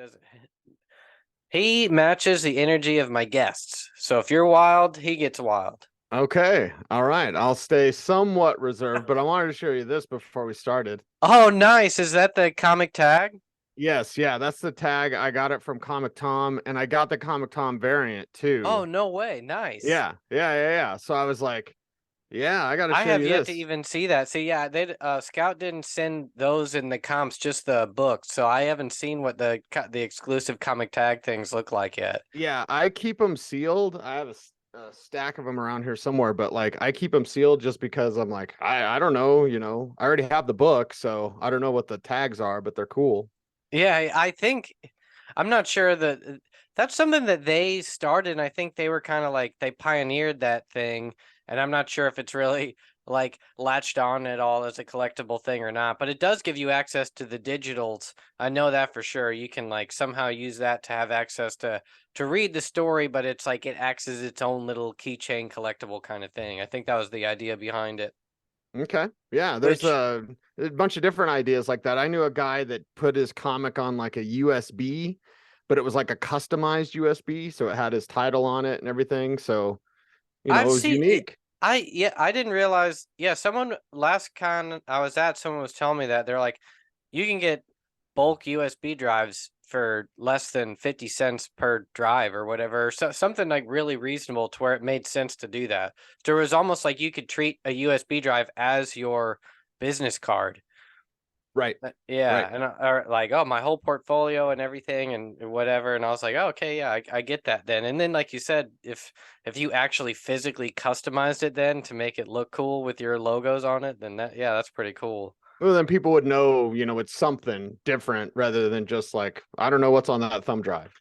doesn't. He matches the energy of my guests. So if you're wild, he gets wild. Okay. All right. I'll stay somewhat reserved, but I wanted to show you this before we started. Oh, nice. Is that the comic tag? Yes, yeah, that's the tag. I got it from Comic Tom, and I got the Comic Tom variant Oh, too. no way. Nice. Yeah. So I was like, yeah, I got to I show have you yet to this. even see that. See, yeah, they Scout didn't send those in the comps, just the books. So I haven't seen what the exclusive comic tag things look like yet. Yeah, I keep them sealed. I have a stack of them around here somewhere, but like I keep them sealed just because I'm like, I don't know, I already have the book, so I don't know what the tags are, but they're cool. Yeah, I think I'm not sure that that's something that they started. And I think they were kind of like they pioneered that thing, and I'm not sure if it's really like latched on at all as a collectible thing or not. But it does give you access to the digitals. I know that for sure. You can like somehow use that to have access to read the story, but it's like it acts as its own little keychain collectible kind of thing. I think that was the idea behind it. Okay. Yeah, there's Which a bunch of different ideas like that. I knew a guy that put his comic on like a USB, but it was like a customized USB, so it had his title on it and everything. So, it I've was seen it. unique. I didn't realize. Yeah, someone last con I was at, someone was telling me that they're like, you can get bulk USB drives for less than 50 cents per drive or whatever. So something like really reasonable to where it made sense to do that. There was almost like you could treat a USB drive as your business card. Right. Yeah, Right. and or like, oh, my whole portfolio and everything and whatever, and I was like, oh, okay, yeah, I get that then. And then, like you said, if you actually physically customized it then to make it look cool with your logos on it, then yeah, that's pretty cool. Well, then people would know, it's something different rather than just like, I don't know what's on that thumb drive.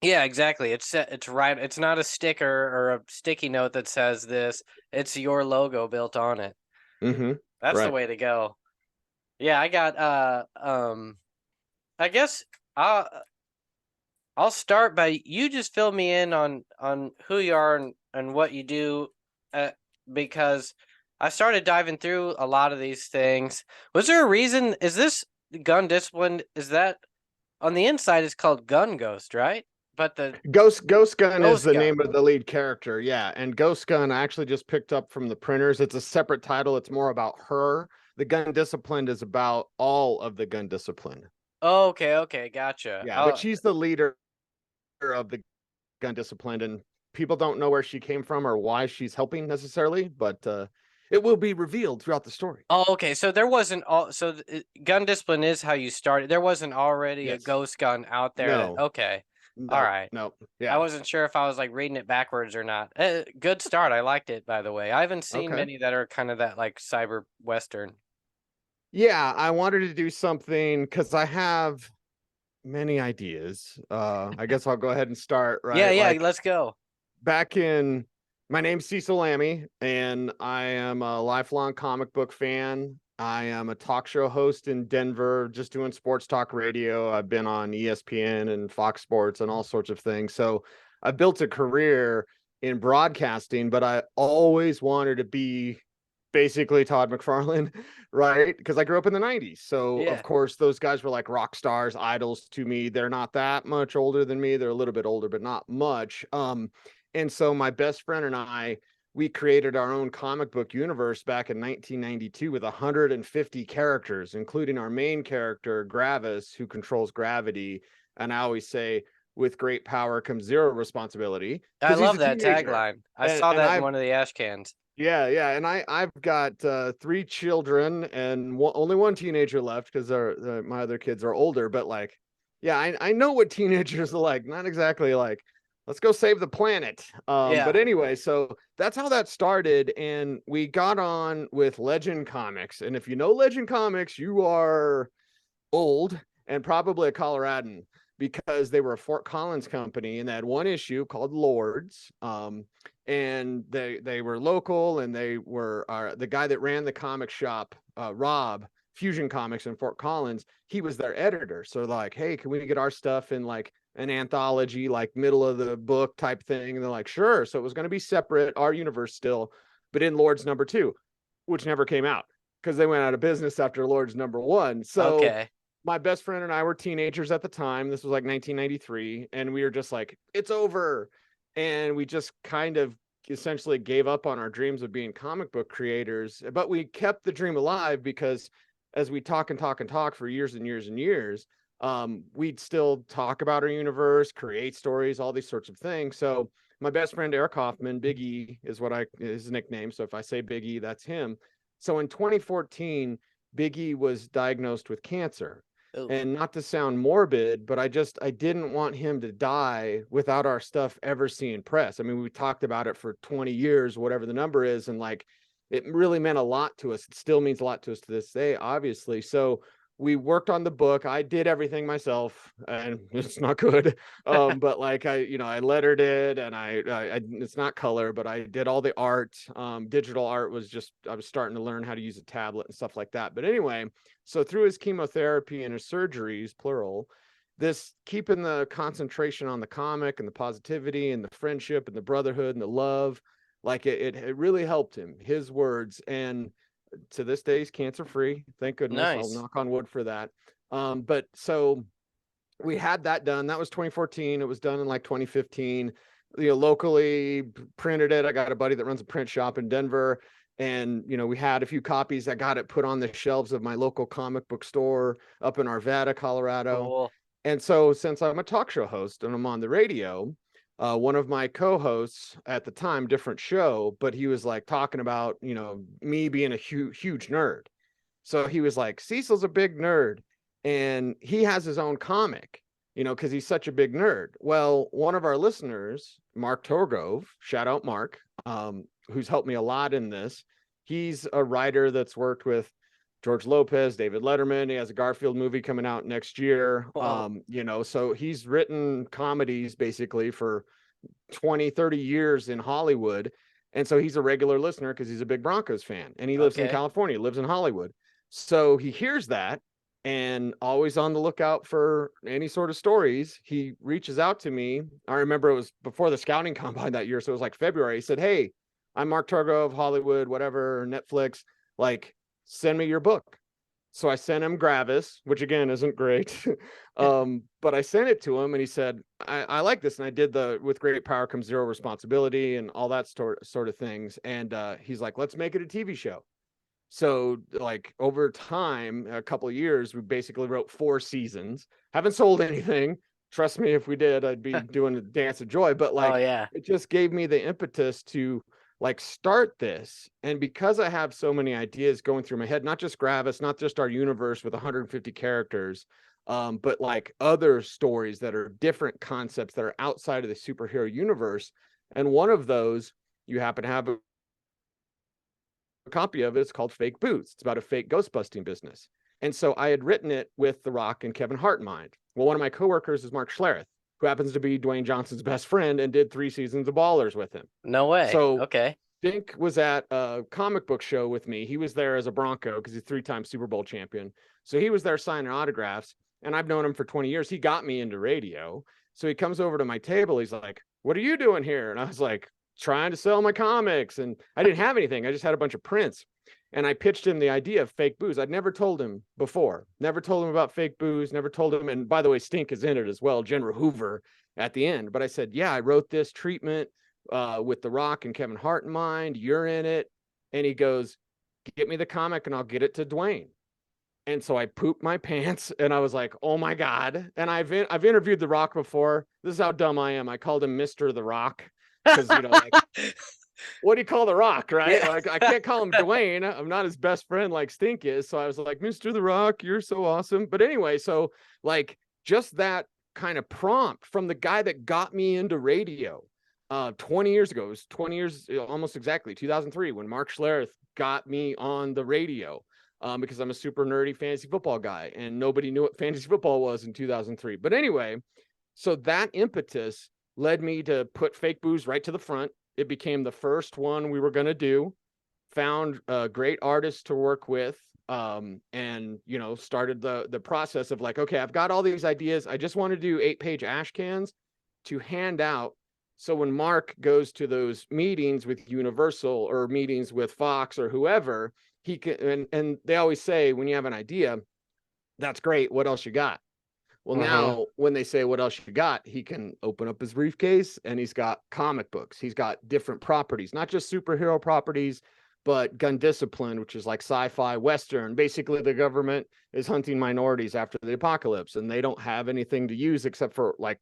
Yeah, exactly. It's right. It's not a sticker or a sticky note that says this. It's your logo built on it. Mm-hmm. That's the Right. way to go. Yeah, I got I guess I'll start by you just fill me in on who you are and what you do, uh, because I started diving through a lot of these things. Was there a reason? Is this gun discipline? Is that on the inside? It's called Gun Ghost, right? But the Ghost Gun is Ghost the name Gun. of the lead character. Yeah. And Ghost Gun I actually just picked up from the printers. It's a separate title. It's more about her. The Gun Discipline is about all of the gun discipline. Oh, okay, gotcha. Yeah, but she's the leader of the gun discipline, and people don't know where she came from or why she's helping necessarily, but it will be revealed throughout the story. Okay. So there wasn't all. So gun discipline is how you started. There wasn't already a Yes. ghost gun out there that. No. Okay. All No. right. No. I Yeah. wasn't sure if I was like reading it backwards or not. Good start. I liked it, by the way. I haven't seen Okay. many that are kind of that like cyber western. Yeah, I wanted to do something because I have many ideas. I guess I'll go ahead and start, Yeah, right? yeah. Like Let's go. back in my name's Cecil Lammey, and I am a lifelong comic book fan. I am a talk show host in Denver, just doing sports talk radio. I've been on ESPN and Fox Sports and all sorts of things. So I built a career in broadcasting, but I always wanted to be basically Todd McFarlane, right? Because I grew up in the 90s. So, of Yeah, course, those guys were like rock stars, idols to me. They're not that much older than me. They're a little bit older, but not much. And so my best friend and I, we created our own comic book universe back in 1992 with 150 characters, including our main character, Gravis, who controls gravity. And I always say, with great power comes zero responsibility I because he's love a that teenager. tagline. I And, saw and that in I've one of the ash cans. yeah, and I've got three children and only one teenager left because my other kids are older. But like, yeah, I know what teenagers are like. Not exactly like, let's go save the planet. But Yeah. anyway, so that's how that started, and we got on with Legend Comics. And if you know Legend Comics, you are old and probably a Coloradan because they were a Fort Collins company and they had one issue called Lords. And they were local, and they were the guy that ran the comic shop, Rob Fusion Comics in Fort Collins. He was their editor. So like, hey, can we get our stuff in like an anthology, like middle of the book type thing? And they're like, sure. So it was going to be separate, our universe still, but in Lords #2, which never came out because they went out of business after Lords #1. So Okay. my best friend and I were teenagers at the time. This was like 1993, and we were just like, it's over. And we just kind of essentially gave up on our dreams of being comic book creators, but we kept the dream alive because as we talk and talk and talk for years and years and years, we'd still talk about our universe, create stories, all these sorts of things. So my best friend Eric Hoffman, Big E is what his nickname. So if I say Big E, that's him. So in 2014, Big E was diagnosed with cancer. Ooh. And not to sound morbid, but I didn't want him to die without our stuff ever seeing press. I mean, we talked about it for 20 years, whatever the number is, and like it really meant a lot to us. It still means a lot to us to this day, obviously. So we worked on the book. I did everything myself, and it's not good. But like I lettered it, and I it's not color, but I did all the art. Digital art was just I was starting to learn how to use a tablet and stuff like that. But anyway, so through his chemotherapy and his surgeries, plural, this keeping the concentration on the comic and the positivity and the friendship and the brotherhood and the love, like it really helped him. His words, and to this day he's cancer free, thank goodness. I'll Nice. knock on wood for that. But so we had that done. That was 2014. It was done in like 2015. Locally printed it. I got a buddy that runs a print shop in Denver, and we had a few copies. I got it put on the shelves of my local comic book store up in Arvada, Colorado. Cool. And so since I'm a talk show host and I'm on the radio, one of my co-hosts at the time, different show, but he was like talking about, me being a huge nerd. So he was like, Cecil's a big nerd and he has his own comic, because he's such a big nerd. Well, one of our listeners, Mark Torgove, shout out Mark, who's helped me a lot in this. He's a writer that's worked with George Lopez, David Letterman. He has a Garfield movie coming out next year. So he's written comedies basically for 20, 30 years in Hollywood. And so he's a regular listener because he's a big Broncos fan, and he lives in California, lives in Hollywood. So he hears that and always on the lookout for any sort of stories. He reaches out to me. I remember it was before the scouting combine that year. So it was like February. He said, "Hey, I'm Mark Torgo of Hollywood, whatever, Netflix, like, send me your book." So I sent him Gravis, which again isn't great. But I sent it to him and he said, I like this. And I did the with great power comes zero responsibility and all that sort of things. And he's like, let's make it a TV show. So like over time, a couple of years, we basically wrote 4 seasons. Haven't sold anything. Trust me, if we did, I'd be doing a dance of joy. But like, it just gave me the impetus to like start this. And because I have so many ideas going through my head, not just Gravis, not just our universe with 150 characters, but like other stories that are different concepts that are outside of the superhero universe. And one of those, you happen to have a copy of it. It's called Fake Boots. It's about a fake ghost busting business. And so I had written it with The Rock and Kevin Hart in mind. Well, one of my coworkers is Mark Schlereth, who happens to be Dwayne Johnson's best friend and did 3 seasons of Ballers with him. No way. So okay. Dink was at a comic book show with me. He was there as a Bronco because he's 3-time Super Bowl champion. So he was there signing autographs, and I've known him for 20 years. He got me into radio. So he comes over to my table. He's like, "What are you doing here?" And I was like, "Trying to sell my comics." And I didn't have anything. I just had a bunch of prints. And I pitched him the idea of Fake Booze. I'd never told him before. Never told him about Fake Booze. Never told him. And by the way, Stink is in it as well. General Hoover at the end. But I said, yeah, I wrote this treatment with The Rock and Kevin Hart in mind. You're in it. And he goes, "Get me the comic and I'll get it to Dwayne." And so I pooped my pants and I was like, oh my God. And I've interviewed The Rock before. This is how dumb I am. I called him Mr. The Rock because, like, what do you call The Rock, right? Like, I can't call him Dwayne. I'm not his best friend like Stink is. So I was like, "Mr. The Rock, you're so awesome." But anyway, so like just that kind of prompt from the guy that got me into radio 20 years ago. It was 20 years, almost exactly, 2003, when Mark Schlereth got me on the radio. Because I'm a super nerdy fantasy football guy and nobody knew what fantasy football was in 2003. But anyway, so that impetus led me to put Fake Booze right to the front. It became the first one we were going to do. Found a great artist to work with, and started the process of like, okay, I've got all these ideas. I just want to do 8-page ash cans to hand out. So when Mark goes to those meetings with Universal or meetings with Fox or whoever, he can, and they always say when you have an idea, That's great. What else you got? Well, Mm-hmm. now when they say what else you got, he can open up his briefcase and he's got comic books. He's got different properties, not just superhero properties, but gun discipline, which is like sci-fi western. Basically, the government is hunting minorities after the apocalypse, and they don't have anything to use except for like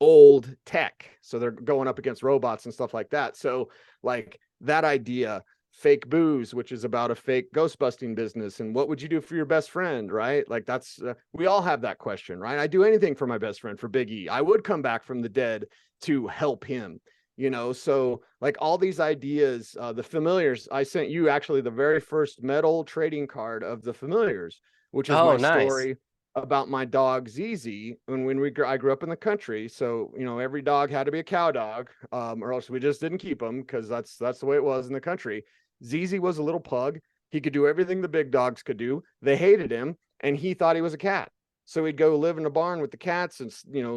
old tech. So they're going up against robots and stuff like that. So like that idea, fake booze, which is about a fake ghost busting business, and what would you do for your best friend, right? Like that's we all have that question, right? I do anything for my best friend, for Big E. I would come back from the dead to help him, you know. So like all these ideas, the familiars, I sent you actually the very first metal trading card of the familiars, which is Oh, my nice. story about my dog ZZ. I grew up in the country, so you know every dog had to be a cow dog, or else we just didn't keep them because that's the way it was in the country. ZZ was a little pug. He could do everything the big dogs could do. They hated him, and he thought he was a cat. So he'd go live in a barn with the cats and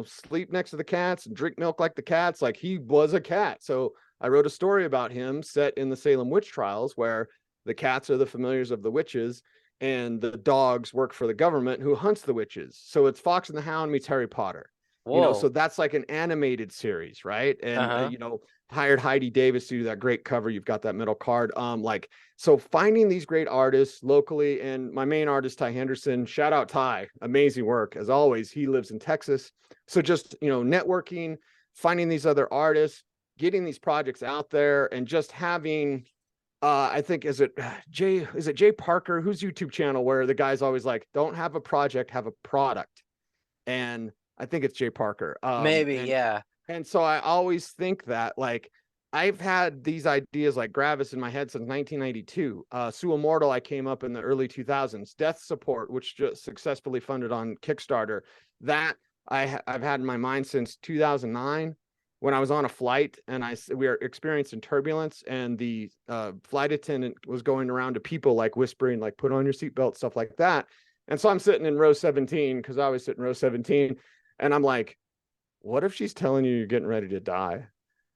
sleep next to the cats and drink milk like the cats. Like he was a cat. So I wrote a story about him set in the Salem witch trials, where the cats are the familiars of the witches and the dogs work for the government who hunts the witches. So it's Fox and the Hound meets Harry Potter. So Whoa. that's like an animated series, right? And Uh-huh. hired Heidi Davis to do that great cover. You've got that middle card. Like so finding these great artists locally, and my main artist Ty Henderson, shout out Ty, amazing work as always. He lives in Texas. So just, networking, finding these other artists, getting these projects out there, and just having I think Jay Parker, whose YouTube channel where the guy's always like, don't have a project, have a product. And I think it's Jay Parker. Maybe, yeah. And so I always think that like I've had these ideas like Gravis in my head since 1992. Sue Immortal, I came up in the early 2000s. Death Support, which just successfully funded on Kickstarter, that I've had in my mind since 2009 when I was on a flight and we were experiencing turbulence, and the flight attendant was going around to people like whispering, like, put on your seatbelt, stuff like that. And so I'm sitting in row 17 because I always sit in row 17. And I'm like, what if she's telling you you're getting ready to die?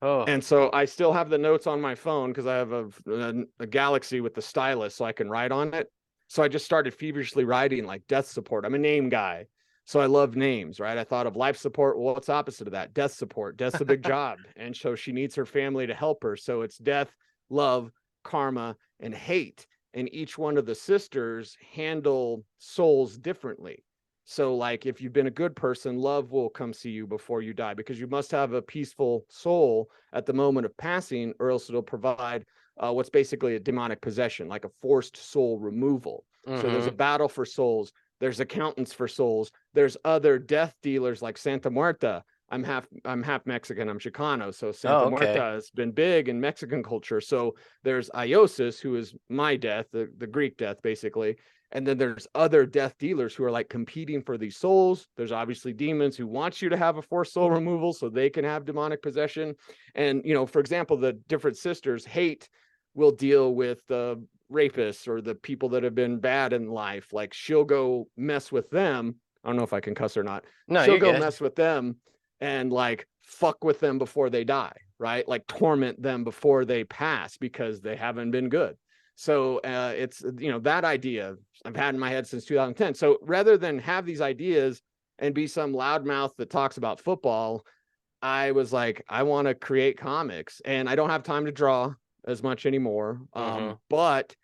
Oh, And so I still have the notes on my phone because I have a Galaxy with the stylus so I can write on it. So I just started feverishly writing like death support. I'm a name guy. So I love names, right? I thought of life support. Well, what's opposite of that? Death support. Death's a big job. And so she needs her family to help her. So it's death, love, karma, and hate. And each one of the sisters handle souls differently. So, like, if you've been a good person, love will come see you before you die, because you must have a peaceful soul at the moment of passing, or else it'll provide what's basically a demonic possession, like a forced soul removal. So there's a mm-hmm. battle for souls. There's accountants for souls. There's other death dealers like Santa Muerta. I'm half Mexican. I'm Chicano. So Oh, Santa Muerta okay. has been big in Mexican culture. So there's Iosis, who is my death, the Greek death, basically. And then there's other death dealers who are like competing for these souls. There's obviously demons who want you to have a forced soul removal so they can have demonic possession. And, for example, the different sisters, hate will deal with the rapists or the people that have been bad in life. Like she'll go mess with them. I don't know if I can cuss or not. No, She'll you're go good. mess with them and like fuck with them before they die, right? Like torment them before they pass because they haven't been good. So it's that idea I've had in my head since 2010. So rather than have these ideas and be some loudmouth that talks about football, I was like, I want to create comics, and I don't have time to draw as much anymore. Mm-hmm. But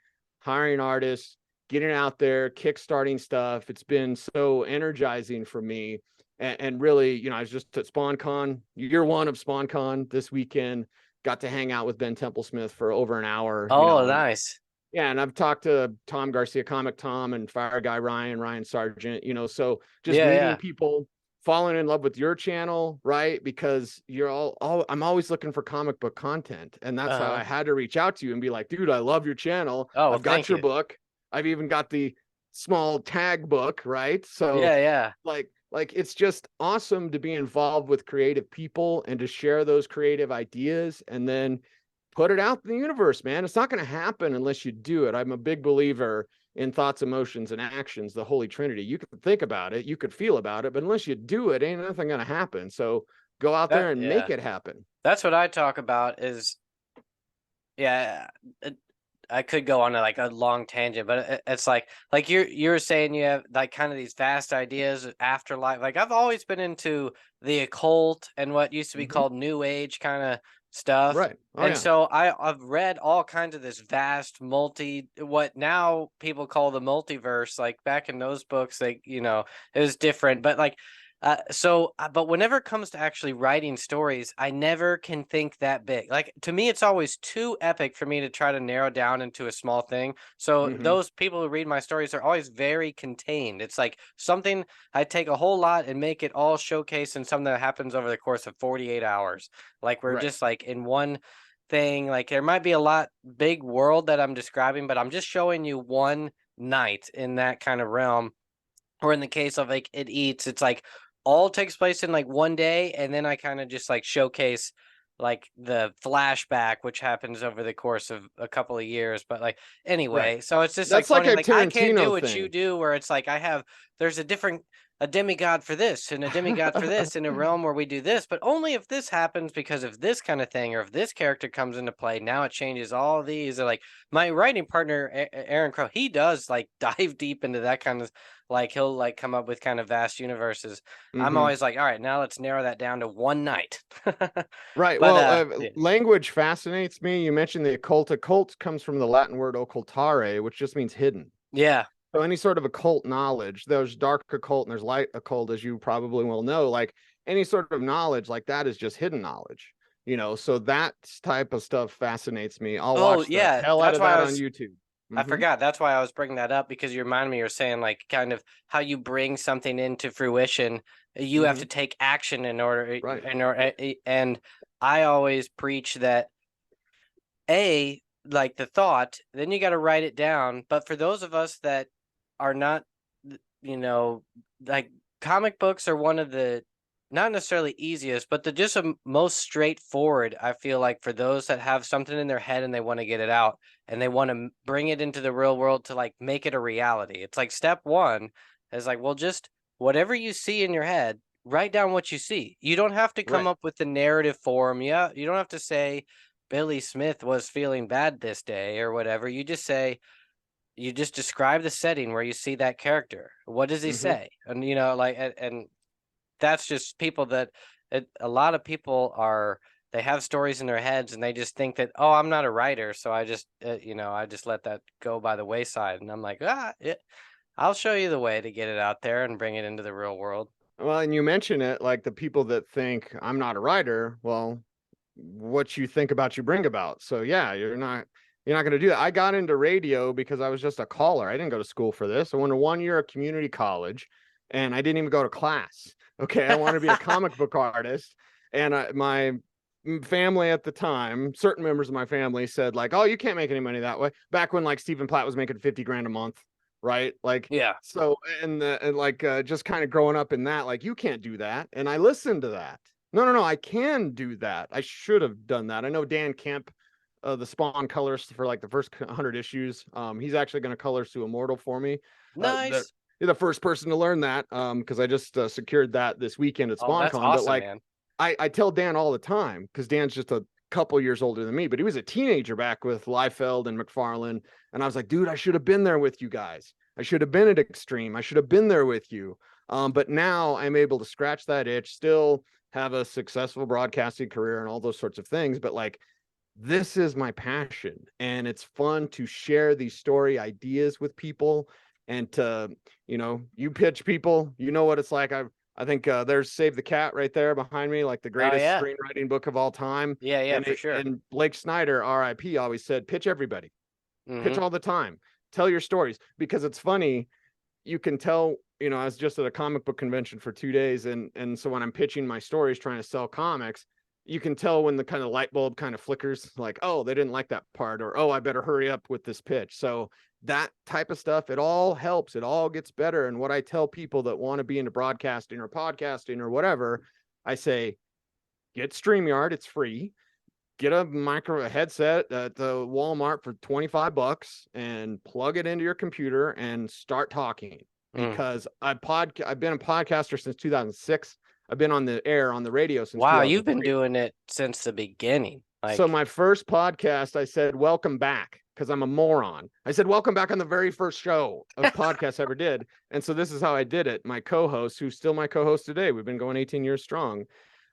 hiring artists, getting out there, kickstarting stuff, it's been so energizing for me. And really, I was just at SpawnCon, year one of SpawnCon this weekend. Got to hang out with Ben Templesmith for over an hour, Oh, and nice. yeah, and I've talked to Tom Garcia, Comic Tom, and Fire Guy Ryan Sargent, so just Yeah, meeting yeah. people, falling in love with your channel, right? Because you're I'm always looking for comic book content. And that's how Uh-huh. I had to reach out to you and be like, dude, I love your channel. Oh, well, I've got thank your you. book. I've even got the small tag book, right? So Yeah, yeah. like it's just awesome to be involved with creative people and to share those creative ideas and then put it out in the universe, man. It's not going to happen unless you do it. I'm a big believer in thoughts, emotions, and actions, the Holy Trinity. You could think about it, you could feel about it, but unless you do it, ain't nothing going to happen. So go out there and make Yeah. it happen. That's what I talk about is, yeah, I could go on like a long tangent, but it's like you're saying you have like kind of these vast ideas of afterlife. Like I've always been into the occult and what used to be Mhm. called New Age kind of stuff. Right. Oh And yeah. so I've read all kinds of this vast what now people call the multiverse. Like back in those books, like it was different. But like but whenever it comes to actually writing stories, I never can think that big. Like to me, it's always too epic for me to try to narrow down into a small thing. So Mhm. those people who read my stories are always very contained. It's like something I take a whole lot and make it all showcase in something that happens over the course of 48 hours. Like we're Right. just like in one thing. Like there might be a lot big world that I'm describing, but I'm just showing you one night in that kind of realm. Or in the case of like It Eats, it's like all takes place in like one day, and then I kind of just like showcase like the flashback which happens over the course of a couple of years. But like Right. anyway, so it's just like That's like funny, a like I can't do Tarantino what you thing. do where it's like there's a demigod for this and a demigod for this in a realm where we do this, but only if this happens because of this kind of thing, or if this character comes into play, now it changes all these. Or like my writing partner Aaron Crow, he does like dive deep into that kind of, like he'll like come up with kind of vast universes. I'm Mhm. always like, all right, now let's narrow that down to one night. Right. But Well, yeah. language fascinates me. You mentioned the occult. Occult comes from the Latin word occultare, which just means hidden. Yeah. So any sort of occult knowledge, there's dark occult and there's light occult, as you probably will know. Like any sort of knowledge like that is just hidden knowledge. So that type of stuff fascinates me. I'll Oh watch the yeah, hell out that's of why that on YouTube. I Hmm. forgot. That's why I was bringing that up, because you reminded me, you're saying like kind of how you bring something into fruition. You have to Hmm. take action in order, Right. and I always preach that like the thought, then you got to write it down. But for those of us that are not, you know, like comic books are one of the not necessarily easiest, but the just most straightforward. I feel like for those that have something in their head and they want to get it out and they want to bring it into the real world to like make it a reality. It's like step one is like, well, just whatever you see in your head, write down what you see. You don't have to come Right. up with the narrative form. Yeah, you don't have to say Billy Smith was feeling bad this day or whatever. You just describe the setting where you see that character. What does he Hmm. say? And like, and that's just people that a lot of people are. They have stories in their heads and they just think that, oh, I'm not a writer, so I just I just let that go by the wayside. And I'm like, I'll show you the way to get it out there and bring it into the real world. Well, and you mention it like the people that think I'm not a writer. Well, what you think about you bring about. So yeah, you're not going to do that. I got into radio because I was just a caller. I didn't go to school for this. I went to 1 year of community college and I didn't even go to class. Okay, I wanted to be a comic book artist, and my family at the time, certain members of my family said like, "Oh, you can't make any money that way." Back when like Stephen Platt was making 50 grand a month, right? Like Yeah. so, and like just kind of growing up in that, like you can't do that. And I listened to that. No, no, no, I can do that. I should have done that. I know Dan Kemp, the Spawn colorist for like the first 100 issues. He's actually going to color Sue Immortal for me. That Nice. You're the first person to learn that because I just secured that this weekend at Oh, that's SpawnCon. But awesome, like, man. I tell Dan all the time because Dan's just a couple years older than me, but he was a teenager back with Liefeld and McFarlane. And I was like, dude, I should have been there with you guys. I should have been at Extreme. I should have been there with you. But now I'm able to scratch that itch, still have a successful broadcasting career and all those sorts of things. But like, this is my passion. And it's fun to share these story ideas with people and to, you pitch people, you know what it's like. I think there's Save the Cat right there behind me, like the Oh greatest yeah. screenwriting book of all time. Yeah, yeah, And for sure. Blake Snyder, RIP, always said, pitch everybody, pitch Mm-hmm. all the time, tell your stories because it's funny. You can tell, I was just at a comic book convention for 2 days, and so when I'm pitching my stories, trying to sell comics, you can tell when the kind of light bulb kind of flickers, like, oh, they didn't like that part, or oh, I better hurry up with this pitch. So that type of stuff, it all helps. It all gets better. And what I tell people that want to be into broadcasting or podcasting or whatever, I say, get StreamYard. It's free. Get a headset at the Walmart for 25 bucks and plug it into your computer and start talking. Mm. Because I've been a podcaster since 2006. I've been on the air on the radio since Wow, you've been 2003. doing it since the beginning. So Like, my first podcast, I said, "Welcome back." because I'm a moron. I said, welcome back on the very first show of podcast I ever did. And so this is how I did it. My co-host, who's still my co-host today, we've been going 18 years strong.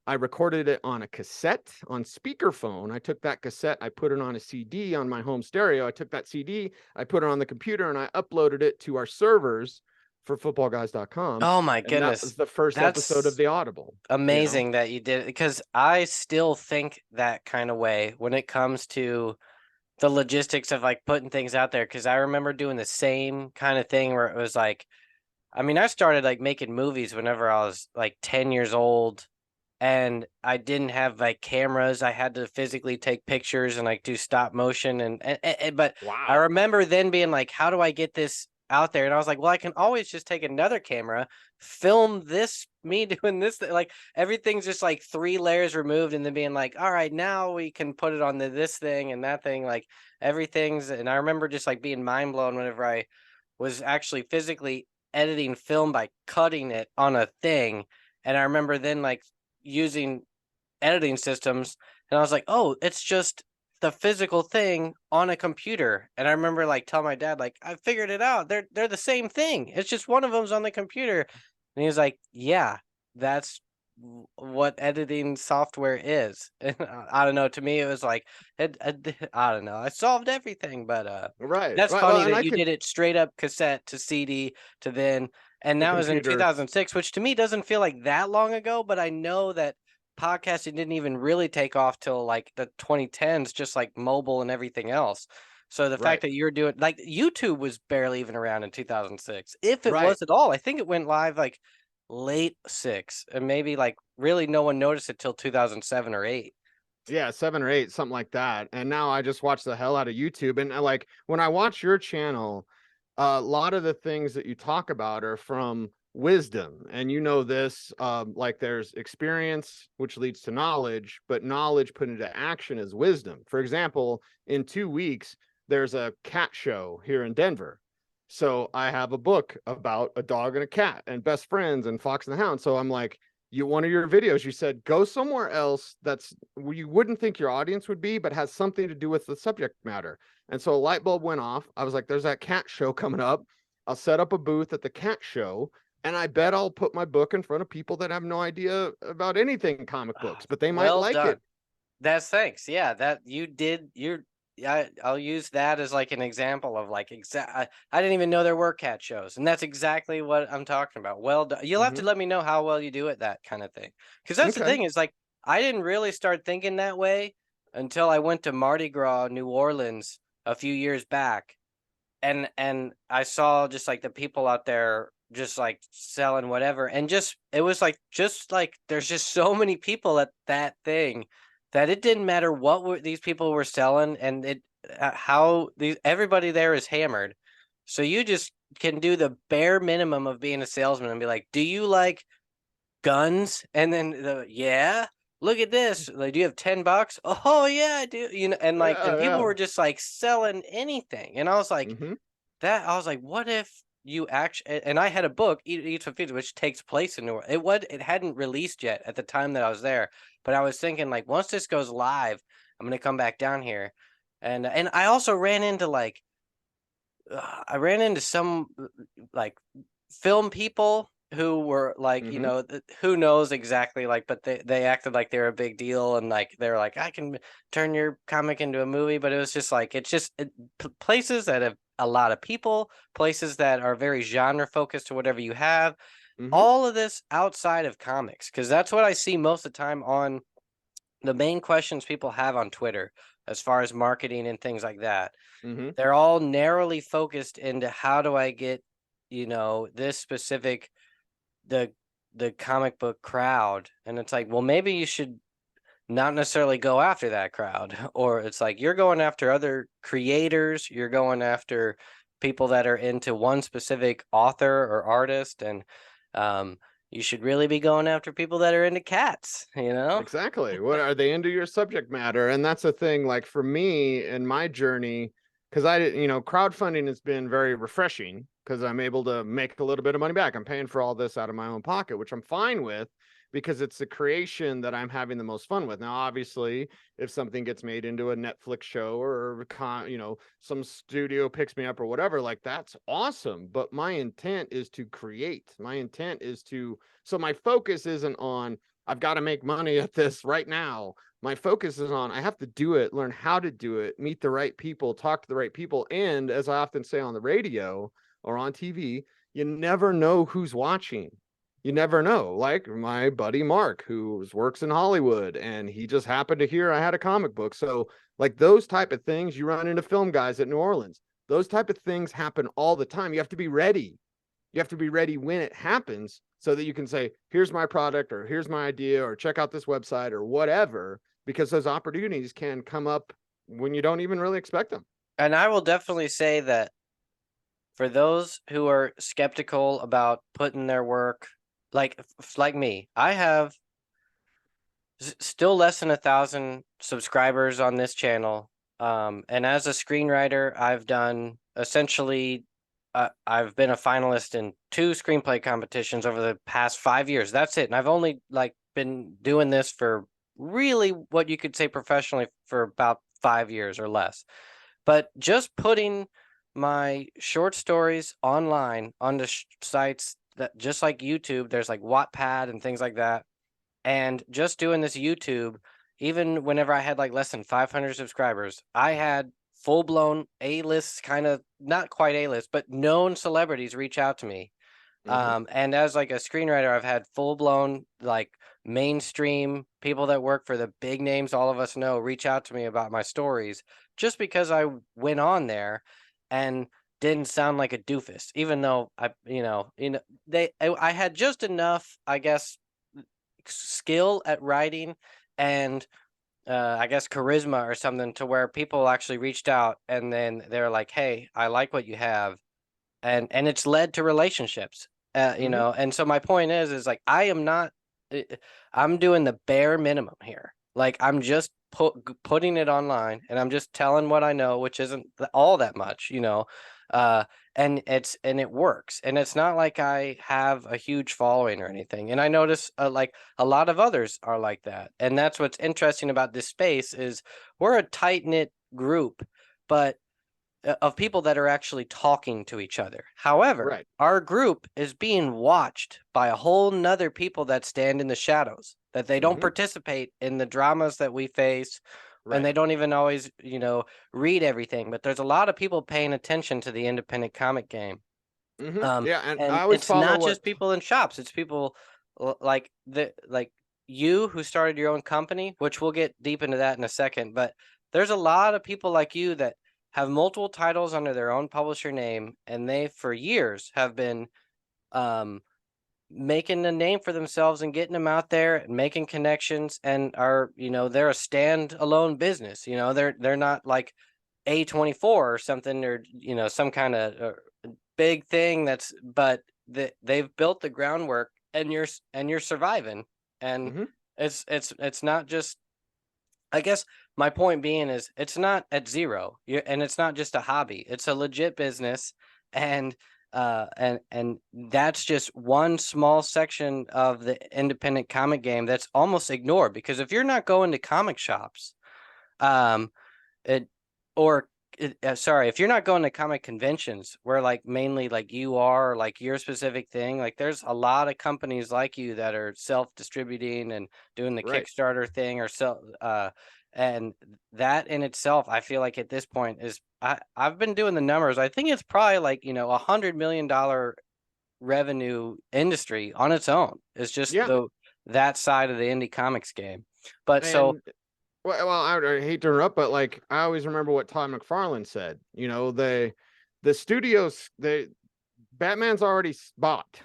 I recorded it on a cassette on speakerphone. I took that cassette, I put it on a CD on my home stereo. I took that CD, I put it on the computer, and I uploaded it to our servers for footballguys.com. Oh my And that was goodness. the first episode of That's The Audible. amazing that you did it, because I still think that kind of way when it comes to the logistics of like putting things out there. Because I remember doing the same kind of thing where it was like, I mean, I started like making movies whenever I was like 10 years old, and I didn't have like cameras. I had to physically take pictures and like do stop motion. But I Wow. remember then being like, how do I get this out there? And I was like, well, I can always just take another camera, film this, me doing this. Like everything's just like 3 layers removed, and then being like, all right, now we can put it on this thing and that thing. Like everything's, and I remember just like being mind blown whenever I was actually physically editing film by cutting it on a thing. And I remember then like using editing systems, and I was like, oh, it's just the physical thing on a computer. And I remember like telling my dad, like, I figured it out. They're the same thing. It's just one of them's on the computer. And he was like, yeah, that's what editing software is. And I don't know, to me it was like I don't know, I solved everything. But Right. that's Right. Well, funny and that I you can did it straight up cassette to CD to then, and the that was in computer. 2006, which to me doesn't feel like that long ago, but I know that podcasting didn't even really take off till like the 2010s, just like mobile and everything else. So the fact Right. that you're doing, like, YouTube was barely even around in 2006, if it Right. was at all. I think it went live like late six, and maybe like really no one noticed it till 2007 or 8. Yeah, 7 or 8, something like that. And now I just watch the hell out of YouTube. And like when I watch your channel, a lot of the things that you talk about are from wisdom. And you know this, like there's experience, which leads to knowledge, but knowledge put into action is wisdom. For example, in 2 weeks, there's a cat show here in Denver. So I have a book about a dog and a cat and best friends and Fox and the Hound. So I'm like, one of your videos, you said go somewhere else that's where you wouldn't think your audience would be, but has something to do with the subject matter. And so a light bulb went off. I was like, there's that cat show coming up. I'll set up a booth at the cat show, and I bet I'll put my book in front of people that have no idea about anything comic books, but they might Well like done. it. That's thanks. Yeah, that you did. I'll use that as like an example of like I didn't even know there were cat shows, and that's exactly what I'm talking about. Well done. You'll have to Mm-hmm. let me know how well you do at that kind of thing, because that's the Okay. thing is like I didn't really start thinking that way until I went to Mardi Gras, New Orleans, a few years back, and I saw just like the people out there just like selling whatever, and just it was like just like there's just so many people at that thing that it didn't matter what these people were selling, and it how these everybody there is hammered, so you just can do the bare minimum of being a salesman and be like, do you like guns? And then yeah, look at this, like, do you have $10? Oh yeah, I do, and like, and Yeah, people yeah. were just like selling anything, and I was like, Mm-hmm. I was like, what if you actually? And I had a book, Eat for Future, which takes place in New Orleans. It hadn't released yet at the time that I was there, but I was thinking like, once this goes live, I'm gonna come back down here, and I also ran into like, I ran into some like film people who were like, Mm-hmm. who knows exactly, like, but they acted like they were a big deal, and like they're like, I can turn your comic into a movie, but it was just like places that have a lot of people, places that are very genre focused to whatever you have, Mm-hmm. all of this outside of comics, because that's what I see most of the time on the main questions people have on Twitter as far as marketing and things like that. Mm-hmm. They're all narrowly focused into how do I get, this specific the comic book crowd. And it's like, well, maybe you should not necessarily go after that crowd. Or it's like you're going after other creators, you're going after people that are into one specific author or artist, and you should really be going after people that are into cats. Exactly. What are they into your subject matter? And that's the thing, like for me in my journey, because crowdfunding has been very refreshing because I'm able to make a little bit of money back. I'm paying for all this out of my own pocket, which I'm fine with. because it's the creation that I'm having the most fun with. Now, obviously, if something gets made into a Netflix show or some studio picks me up or whatever, like that's awesome. But my intent is to create. My intent is to, so my focus isn't on, I've got to make money at this right now. My focus is on, I have to do it, learn how to do it, meet the right people, talk to the right people. And as I often say on the radio or on TV, you never know who's watching. You never know. Like my buddy Mark, who works in Hollywood, and he just happened to hear I had a comic book. So like those type of things, you run into film guys at New Orleans. Those type of things happen all the time. You have to be ready. You have to be ready when it happens so that you can say, here's my product, or here's my idea, or check out this website or whatever, because those opportunities can come up when you don't even really expect them. And I will definitely say that for those who are skeptical about putting their work, like me, I have still less than 1,000 subscribers on this channel. And as a screenwriter, I've done essentially, I've been a finalist in 2 screenplay competitions over the past 5 years. That's it. And I've only like been doing this for really what you could say professionally for about 5 years or less. But just putting my short stories online on the sites that, just like YouTube, there's like Wattpad and things like that. And just doing this YouTube, even whenever I had like less than 500 subscribers, I had full blown A-list, kind of not quite A-list, but known celebrities reach out to me. And as like a screenwriter, I've had full blown like mainstream people that work for the big names all of us know reach out to me about my stories just because I went on there and didn't sound like a doofus, even though I had just enough, I guess, skill at writing and I guess charisma or something to where people actually reached out and then they're like, "Hey, I like what you have," and it's led to relationships. And so my point is like I am not. I'm doing the bare minimum here. Like I'm just putting it online, and I'm just telling what I know, which isn't all that much. Uh, and it works, and it's not like I have a huge following or anything. And I notice like a lot of others are like that, and that's what's interesting about this space is we're a tight knit group, but of people that are actually talking to each other. However, Right. our group is being watched by a whole nother people that stand in the shadows, that they don't participate in the dramas that we face, and Right. they don't even always, read everything. But there's a lot of people paying attention to the independent comic game. Yeah, and I And always it's follow not what. just people in shops, it's people like you who started your own company, which we'll get deep into that in a second, but there's a lot of people like you that have multiple titles under their own publisher name, and they for years have been um making a name for themselves and getting them out there and making connections, and are they're a standalone business. They're not like A24 or something, or some kind of big thing but they've built the groundwork, and you're surviving. And Mhm. it's not just, I guess my point being is it's not at zero. And it's not just a hobby. It's a legit business, and and that's just one small section of the independent comic game that's almost ignored, because if you're not going to comic shops, um, it or sorry, if you're not going to comic conventions where like mainly like you are, like your specific thing, like there's a lot of companies like you that are self-distributing and doing the Right. Kickstarter thing, or and that in itself, I feel like at this point is, I've been doing the numbers. I think it's probably like, $100 million revenue industry on its own. It's just Yeah. that side of the indie comics game. But so And I hate to interrupt, but like I always remember what Todd McFarlane said. The studios, Batman's already bought.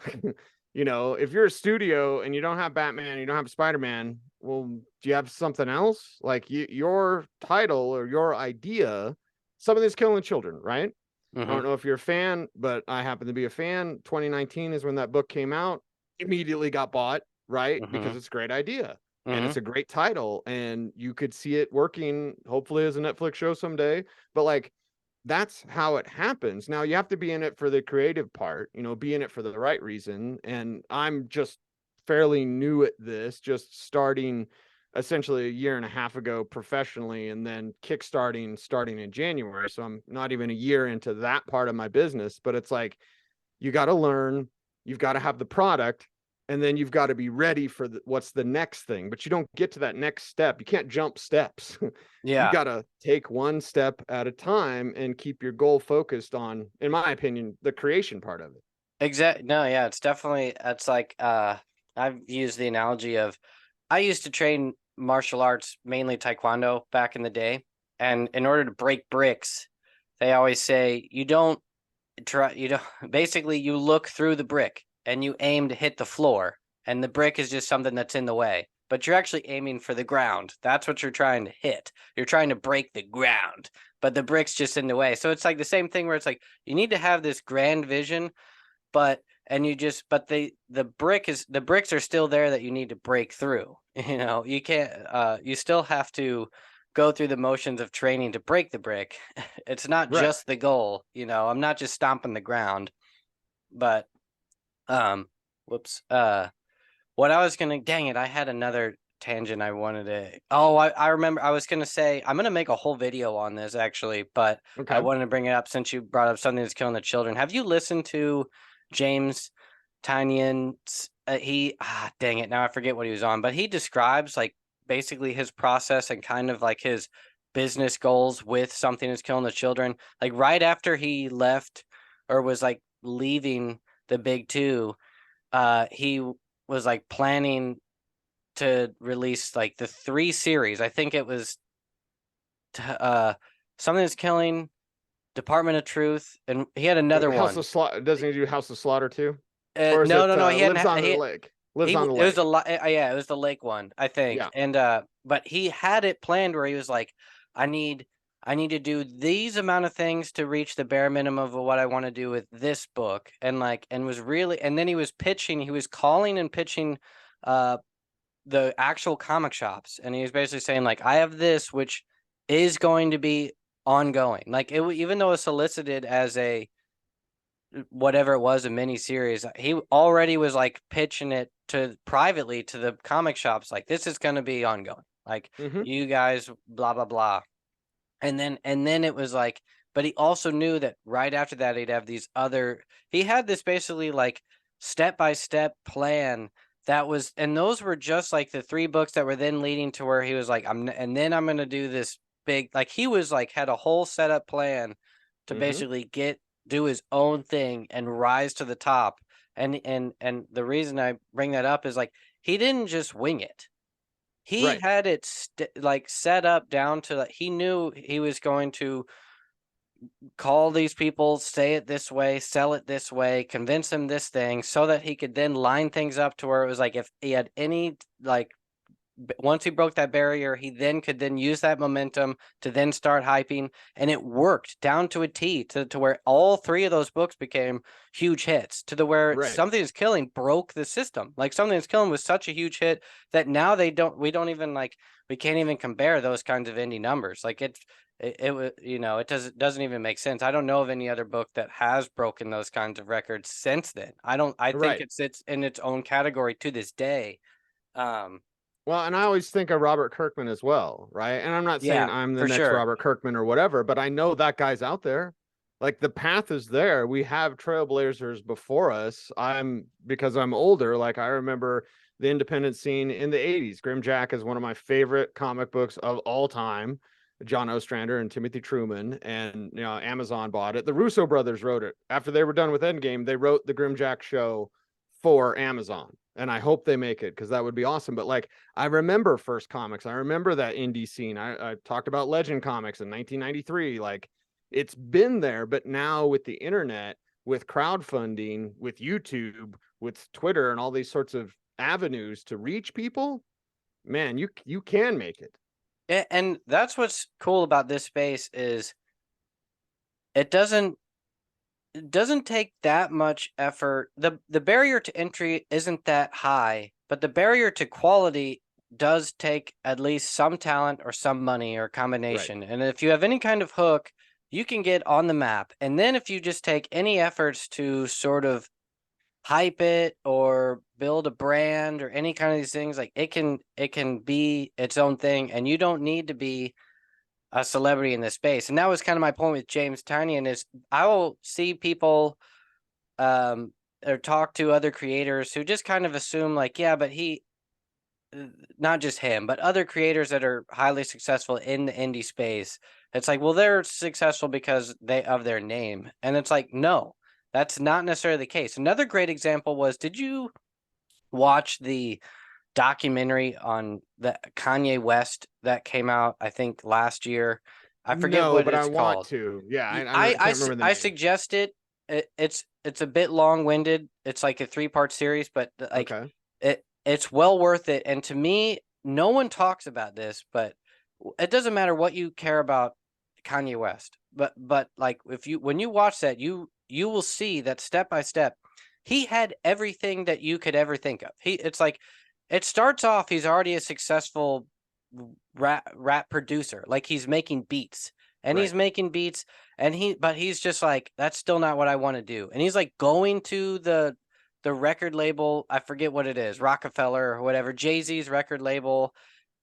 If you're a studio and you don't have Batman, you don't have Spider-Man, well, do you have something else? Like your title or your idea, something killing children, right? I mhm, don't know if you're a fan, but I happen to be a fan. 2019 is when that book came out. Immediately got bought, right? Because mhm, it's a great idea and it's mhm. a great title, and you could see it working, hopefully, as a Netflix show someday. But like, that's how it happens. Now you have to be in it for the creative part, be in it for the right reason. And I'm just fairly new at this, just starting essentially a year and a half ago professionally, and then starting in January. So I'm not even a year into that part of my business, but it's like you got to learn, you've got to have the product, and then you've got to be ready for what's the next thing. But you don't get to that next step. You can't jump steps. You Yeah. got to take one step at a time and keep your goal focused on, in my opinion, the creation part of it. Exactly. No, yeah, it's like I've used the analogy of I used to train martial arts, mainly taekwondo back in the day, and in order to break bricks, they always say you don't basically you look through the brick and you aim to hit the floor, and the brick is just something that's in the way. But you're actually aiming for the ground. That's what you're trying to hit. You're trying to break the ground, but the brick's just in the way. So it's like the same thing where it's like you need to have this grand vision, but the bricks are still there that you need to break through. You can't you still have to go through the motions of training to break the brick. It's not Right. just the goal. I'm not just stomping the ground. But um whoops what I was gonna dang it, I had another tangent I wanted to. Oh, I remember. I was gonna say I'm gonna make a whole video on this actually, but I Okay. wanted to bring it up since you brought up something that's killing the children. Have you listened to James Tanyan's? Dang it, now I forget what he was on, but he describes like basically his process and kind of like his business goals with something that's killing the children. Like right after he left or was like leaving the big two, he was like planning to release like the 3 series. I think it was something that's killing, Department of Truth, and he had another House one. of Slaughter, doesn't he do House of Slaughter too? Or is No, it no, no. He hadn't. Lives on the Lake? Lives on the It was the Lake. yeah, it was the lake one, I think. Yeah. And but he had it planned where he was like, I need I need to do these amount of things to reach the bare minimum of what I want to do with this book. And was really, and then he was calling and pitching uh the actual comic shops, and he was basically saying like, I have this which is going to be ongoing. Like even though it's solicited as a whatever it was, a mini series, he already was like pitching it to privately to the comic shops, like this is going to be ongoing, like Mm-hmm. you guys blah blah blah. And then it was like, but he also knew that right after that he'd have these other, he had this basically like step by step plan that was, and those were just like the 3 books that were then leading to where he was like, and then I'm going to do this big, like he was like had a whole setup plan to Mm-hmm. basically do his own thing and rise to the top. And the reason I bring that up is like he didn't just wing it. He Right. had it like set up down to like he knew he was going to call these people, say it this way, sell it this way, convince them this thing, so that he could then line things up to where it was like if he had any like once he broke that barrier, he then could then use that momentum to then start hyping. And it worked down to a T to where all 3 of those books became huge hits, to the where Right. Something Is Killing broke the system. Like Something Is Killing was such a huge hit that now we don't even like, we can't even compare those kinds of indie numbers. Like it was, it doesn't even make sense. I don't know of any other book that has broken those kinds of records since then. I think Right. it sits in its own category to this day. Um, Well, and I always think of Robert Kirkman as well, right? And I'm not saying yeah, I'm the for next sure. Robert Kirkman or whatever, but I know that guy's out there. Like the path is there. We have trailblazers before us. Because I'm older, like I remember the independent scene in the 80s. Grimjack is one of my favorite comic books of all time. John Ostrander and Timothy Truman, and Amazon bought it. The Russo brothers wrote it. After they were done with Endgame, they wrote the Grimjack show for Amazon. And I hope they make it because that would be awesome. But like I remember First Comics. I remember that indie scene. I talked about Legend Comics in 1993. Like it's been there, but now with the internet, with crowdfunding, with YouTube, with Twitter, and all these sorts of avenues to reach people, man, you can make it. And that's what's cool about this space is it doesn't take that much effort. The barrier to entry isn't that high, but the barrier to quality does take at least some talent or some money or a Right. combination. And if you have any kind of hook, you can get on the map. And then if you just take any efforts to sort of hype it or build a brand or any kind of these things, like it can be its own thing, and you don't need to be a celebrity in this space. And that was kind of my point with James Tynion is I will see people or talk to other creators who just kind of assume like, yeah, but he, not just him, but other creators that are highly successful in the indie space. It's like, well, they're successful because they of their name. And it's like, no, that's not necessarily the case. Another great example was, did you watch the documentary on the Kanye West that came out, I think last year? I forget No, what but I it's want called. to. Yeah, I can't remember the I name. suggest it. It's a bit long winded. It's like a 3-part series, but like Okay. it's well worth it. And to me, no one talks about this, but it doesn't matter what you care about Kanye West. But like if you when you watch that, you will see that step by step, he had everything that you could ever think of. It's like it starts off, he's already a successful rap producer. Like he's making beats. And Right. he's making beats and he's just like, that's still not what I want to do. And he's like going to the record label, I forget what it is, Rockefeller or whatever, Jay-Z's record label,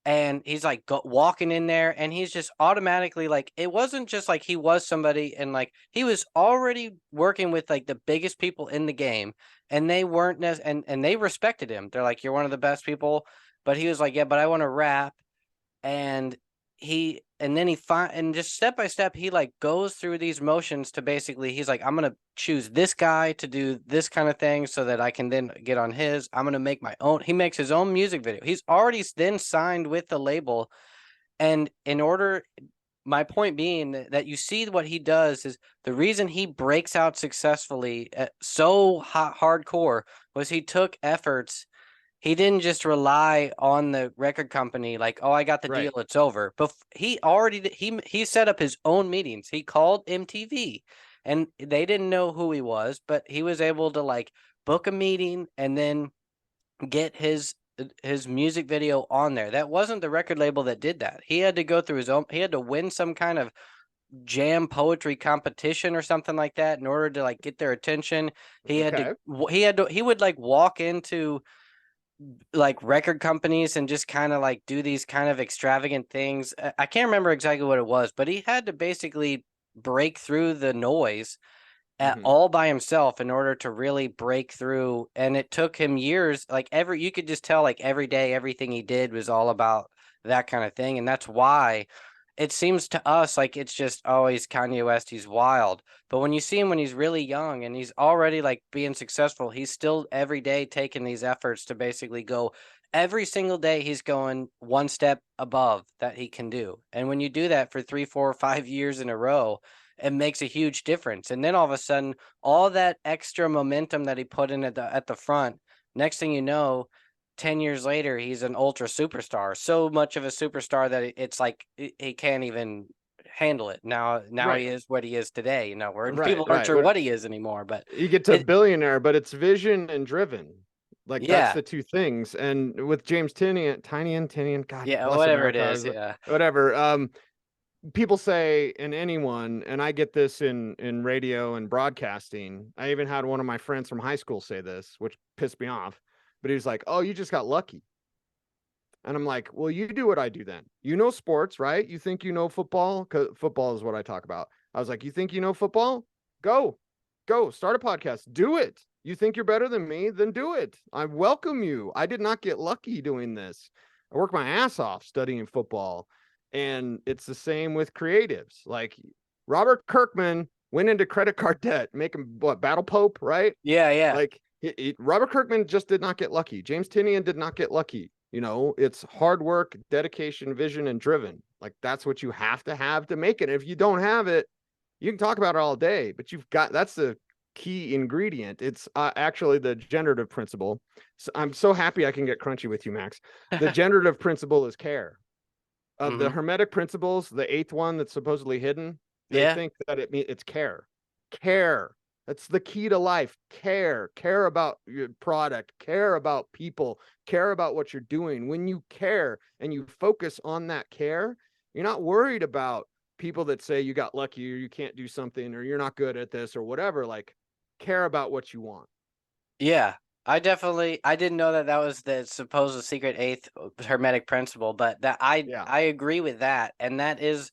and he's like walking in there, and he's just automatically like, it wasn't just like he was somebody, and like he was already working with like the biggest people in the game, and they weren't and they respected him. They're like, you're one of the best people, but he was like, yeah, but I want to rap. And then he find, and just step by step he like goes through these motions to basically, he's like, I'm gonna choose this guy to do this kind of thing so that I can then get on his, I'm gonna make my own, he makes his own music video, he's already then signed with the label. And in order, my point being that you see what he does is the reason he breaks out successfully so hardcore was he took efforts. He didn't just rely on the record company like, oh, I got the deal, Right. it's over. But he already he set up his own meetings. He called MTV, and they didn't know who he was, but he was able to like book a meeting and then get his music video on there. That wasn't the record label that did that. He had to go through his own, he had to win some kind of jam poetry competition or something like that in order to like get their attention. Okay. He would like walk into like record companies and just kind of like do these kind of extravagant things. I can't remember exactly what it was, but he had to basically break through the noise at Hmm. all by himself in order to really break through. And it took him years. Like you could just tell like every day, everything he did was all about that kind of thing. And that's why it seems to us like it's just always Kanye West, he's wild. But when you see him when he's really young and he's already like being successful, he's still every day taking these efforts to basically go, every single day he's going one step above that he can do. And when you do that for 3, 4, 5 years in a row, it makes a huge difference. And then all of a sudden, all that extra momentum that he put in at the front, next thing you know, 10 years later, he's an ultra superstar. So much of a superstar that it's like he can't even handle it. Now he Right. is what he is today. You know, where Right. people aren't Right. sure What what he is anymore. But you get to it, billionaire, but it's vision and driven. Like that's yeah, the two things. And with James Tinian, God yeah, bless whatever it America. is, yeah, Whatever. People say, and anyone, and I get this in radio and broadcasting. I even had one of my friends from high school say this, which pissed me off. But he was like, "Oh, you just got lucky." And I'm like, well, you do what I do then. You know sports, right? You think you know football? Because football is what I talk about. I was like, you think you know football? Go, go, start a podcast. Do it. You think you're better than me? Then do it. I welcome you. I did not get lucky doing this. I worked my ass off studying football. And it's the same with creatives. Like Robert Kirkman went into credit card debt, making what, Battle Pope, right? yeah, yeah. Like Robert Kirkman just did not get lucky. James Tinian did not get lucky. You know, it's hard work, dedication, vision, and driven. Like that's what you have to make it. If you don't have it, you can talk about it all day, but you've got, that's the key ingredient. It's actually the generative principle. So I'm so happy I can get crunchy with you, Max. The generative principle is care. Of the Hmm. Hermetic principles, the eighth one that's supposedly hidden, they Yeah. think that it's care. Care. That's the key to life. Care. Care about your product. Care about people. Care about what you're doing. When you care and you focus on that care, you're not worried about people that say you got lucky or you can't do something or you're not good at this or whatever. Like, care about what you want. Yeah, I didn't know that that was the supposed secret eighth hermetic principle, but that Yeah. I agree with that, and that is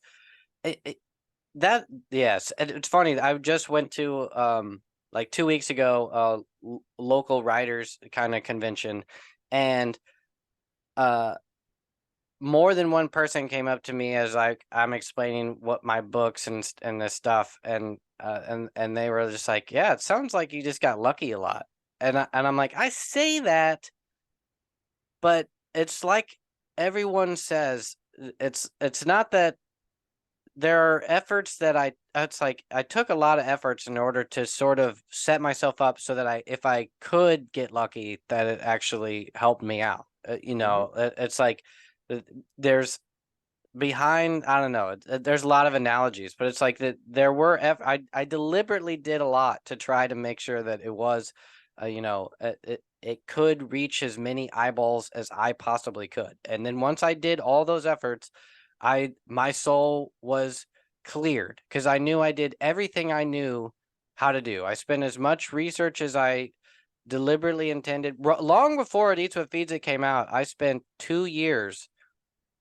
it, that yes, and it's funny. I just went to like 2 weeks ago local writers kind of convention, and uh more than one person came up to me as I'm explaining what my books and this stuff, and they were just like, yeah, it sounds like you just got lucky a lot, and I'm like, I say that, but it's like everyone says, it's not that there are efforts that it's like I took a lot of efforts in order to sort of set myself up so that if I could get lucky, that it actually helped me out. Hmm. It's like there's behind, I don't know, there's a lot of analogies, but it's like that there were I deliberately did a lot to try to make sure that it was it could reach as many eyeballs as I possibly could. And then once I did all those efforts, my soul was cleared because I knew I did everything I knew how to do. I spent as much research as I deliberately intended. Long before It Eats What Feeds It came out, I spent 2 years.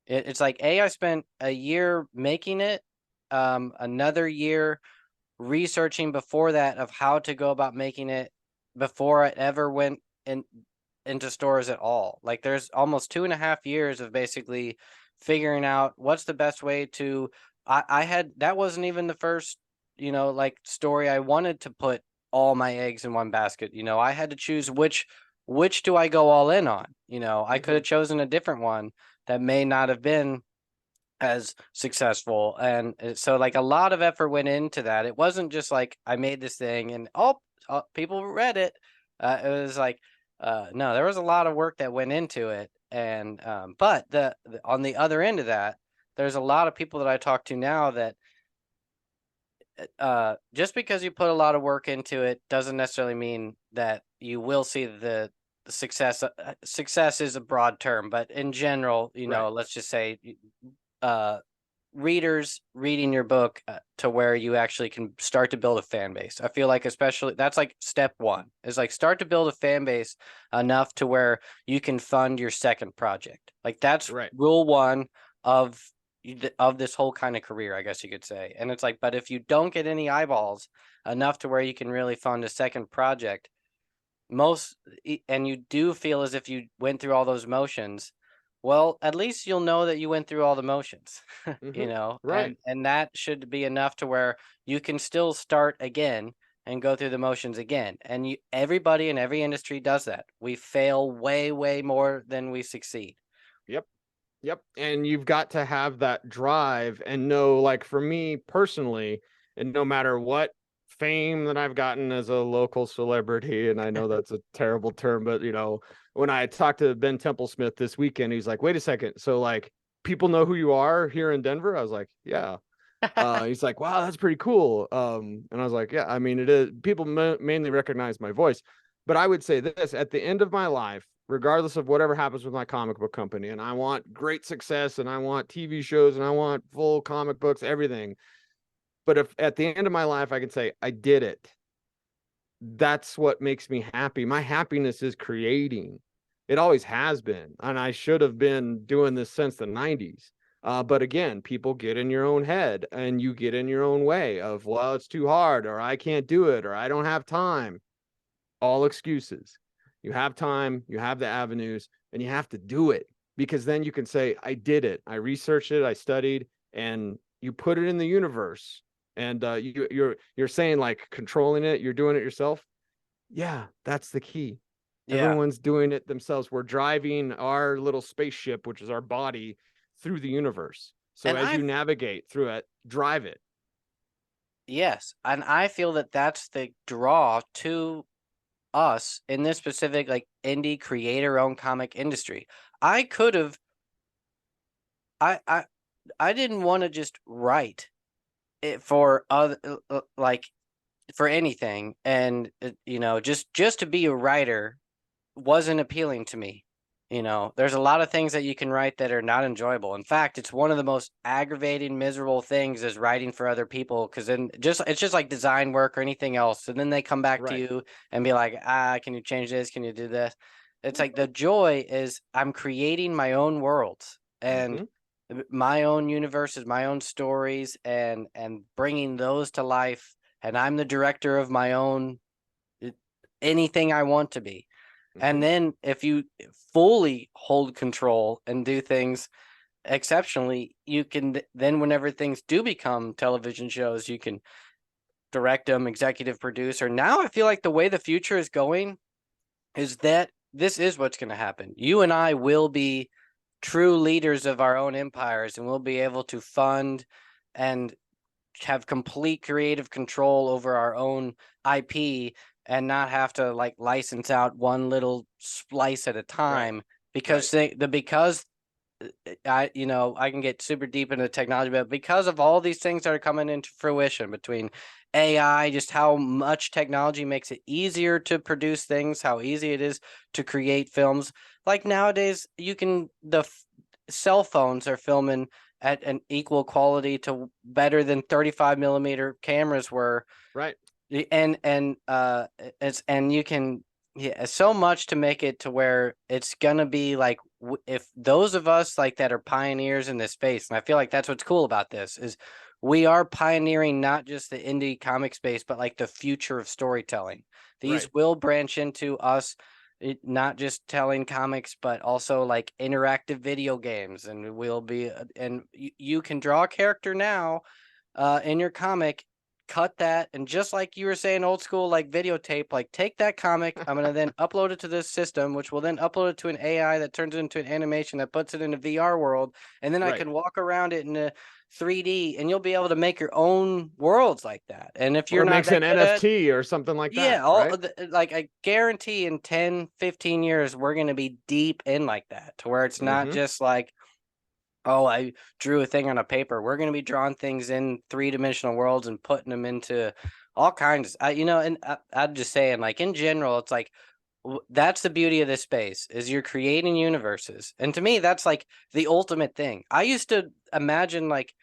It's like I spent a year making it, another year researching before that of how to go about making it before it ever went in into stores at all. Like there's almost 2.5 years of basically figuring out what's the best way to. I had that wasn't even the first, like story I wanted to put all my eggs in one basket. I had to choose which do I go all in on. I could Hmm. have chosen a different one that may not have been as successful. And so like a lot of effort went into that. It wasn't just like I made this thing and people read it. It was like no, there was a lot of work that went into it. And but on the other end of that, there's a lot of people that I talk to now that just because you put a lot of work into it doesn't necessarily mean that you will see the success. Success is a broad term, but in general, Right. let's just say uh readers reading your book to where you actually can start to build a fan base. I feel like especially that's like step one is like start to build a fan base enough to where you can fund your second project. Like that's Right. rule one of of this whole kind of career, I guess you could say. And it's like, but if you don't get any eyeballs enough to where you can really fund a second project, most and you do feel as if you went through all those motions, well, at least you'll know that you went through all the motions. Hmm. Right. And that should be enough to where you can still start again and go through the motions again. And everybody in every industry does that. We fail way more than we succeed. Yep. Yep. And you've got to have that drive and know, like for me personally, and no matter what fame that I've gotten as a local celebrity, and I know that's a terrible term, but when I talked to Ben Templesmith this weekend, he's like, wait a second. So like people know who you are here in Denver? I was like, yeah. He's like, wow, that's pretty cool. And I was like, yeah, I mean, it is. People mainly recognize my voice, but I would say this: at the end of my life, regardless of whatever happens with my comic book company, and I want great success, and I want TV shows, and I want full comic books, everything. But if at the end of my life I could say I did it, that's what makes me happy. My happiness is creating. It always has been. And I should have been doing this since the 90s. But again, people get in your own head and you get in your own way of, well, it's too hard, or I can't do it, or I don't have time. All excuses. You have time, you have the avenues, and you have to do it because then you can say, I did it. I researched it, I studied, and you put it in the universe. And you're saying like controlling it, you're doing it yourself. Yeah, that's the key. Yeah. Everyone's doing it themselves. We're driving our little spaceship, which is our body, through the universe. So And as you navigate through it, drive it. yes, and I feel that that's the draw to us in this specific like indie creator owned comic industry. I could have I I I didn't want to just write it for other like for anything, and just to be a writer wasn't appealing to me. You know, there's a lot of things that you can write that are not enjoyable. In fact, it's one of the most aggravating, miserable things is writing for other people, because then it's just like design work or anything else. And then they come back to Right. you and be like, can you change this? Can you do this? It's like the joy is I'm creating my own worlds and Hmm. my own universes, my own stories, and bringing those to life. And I'm the director of my own anything I want to be. Hmm. And then if you fully hold control and do things exceptionally, you can then whenever things do become television shows, you can direct them, executive producer. Now I feel like the way the future is going is that this is what's going to happen. You and I will be true leaders of our own empires, and we'll be able to fund and have complete creative control over our own IP and not have to like license out one little splice at a Right. time, because Right. because I can get super deep into technology, but because of all these things that are coming into fruition between AI, just how much technology makes it easier to produce things, how easy it is to create films. Like nowadays, cell phones are filming at an equal quality to better than 35 millimeter cameras were. Right. And you can, yeah, so much to make it to where it's gonna be like, if those of us like that are pioneers in this space, and I feel like that's what's cool about this is we are pioneering not just the indie comic space, but like the future of storytelling. These Right. will branch into us, not just telling comics, but also like interactive video games, and we'll be and you can draw a character now in your comic, cut that, and just like you were saying, old school, like videotape, like take that comic, I'm gonna then upload it to this system, which will then upload it to an AI that turns it into an animation that puts it in a VR world, and then I Right. can walk around it in a 3D, and you'll be able to make your own worlds like that. And if you're Or not makes that an good at, NFT or something like yeah, that. Right. like I guarantee in 10, 15 years, we're gonna be deep in like that, to where it's not Hmm. just like, oh, I drew a thing on a paper. We're going to be drawing things in three-dimensional worlds and putting them into all kinds. And I'm just saying, like in general, it's like that's the beauty of this space is you're creating universes, and to me, that's like the ultimate thing. I used to imagine like